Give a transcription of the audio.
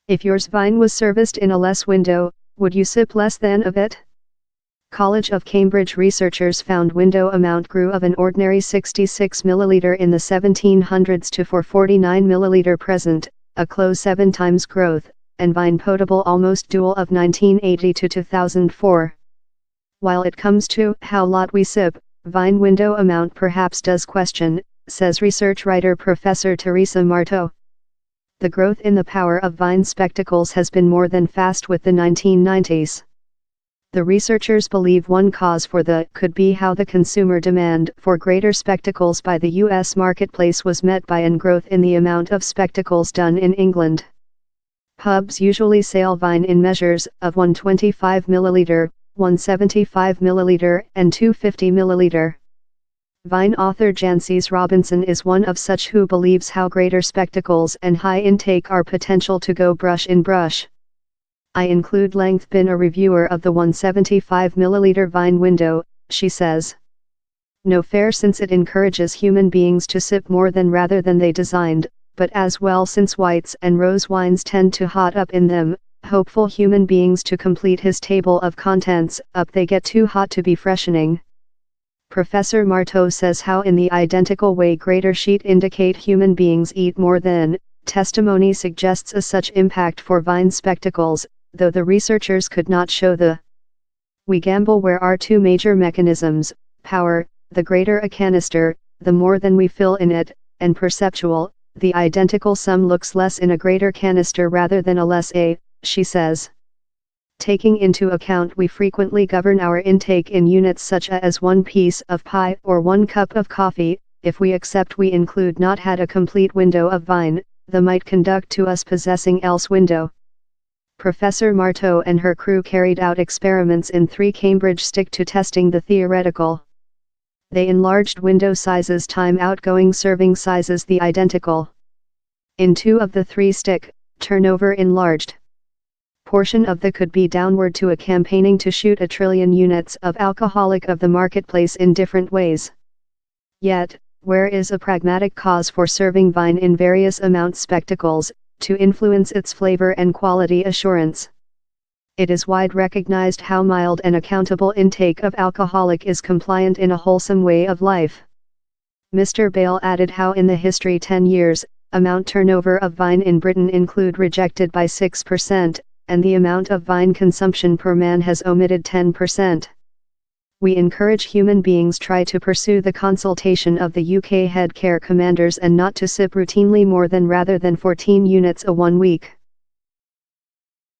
If yours wine was serviced in a less window, would you sip less than of it? College of Cambridge researchers found window amount grew of an ordinary 66 ml in the 1700s to 449 ml present, a close 7 times growth, and vine potable almost dual of 1980 to 2004. While it comes to how lot we sip, vine window amount perhaps does question, says research writer Professor Teresa Marto. The growth in the power of vine spectacles has been more than fast with the 1990s. The researchers believe one cause for the could be how the consumer demand for greater spectacles by the U.S. marketplace was met by an growth in the amount of spectacles done in England. Pubs usually sell vine in measures of 125 ml, 175 ml, and 250 ml. Vine author Jancis Robinson is one of such who believes how greater spectacles and high intake are potential to go brush in brush. I include length been a reviewer of the 175 ml vine window, she says. No fair since it encourages human beings to sip more than rather than they designed, but as well since whites and rose wines tend to hot up in them, hopeful human beings to complete his table of contents, up they get too hot to be freshening. Professor Marto says how in the identical way greater sheet indicate human beings eat more than, testimony suggests a such impact for vine spectacles, though the researchers could not show the. We gamble where are two major mechanisms, power, the greater a canister, the more than we fill in it, and perceptual, the identical sum looks less in a greater canister rather than a less a, she says. Taking into account we frequently govern our intake in units such as 1 piece of pie or 1 cup of coffee, if we accept we include not had a complete window of vine, the might conduct to us possessing else window. Professor Marto and her crew carried out experiments in 3 Cambridge stick to testing the theoretical. They enlarged window sizes time outgoing serving sizes the identical. In 2 of the 3 stick, turnover enlarged. Portion of the could be downward to a campaigning to shoot 1 trillion units of alcoholic of the marketplace in different ways. Yet, where is a pragmatic cause for serving vine in various amounts spectacles, to influence its flavor and quality assurance? It is wide recognized how mild and accountable intake of alcoholic is compliant in a wholesome way of life. Mr. Bale added how in the history 10 years, amount turnover of vine in Britain include rejected by 6%, and the amount of vine consumption per man has omitted 10%. We encourage human beings try to pursue the consultation of the UK head care commanders and not to sip routinely more than rather than 14 units a 1 week.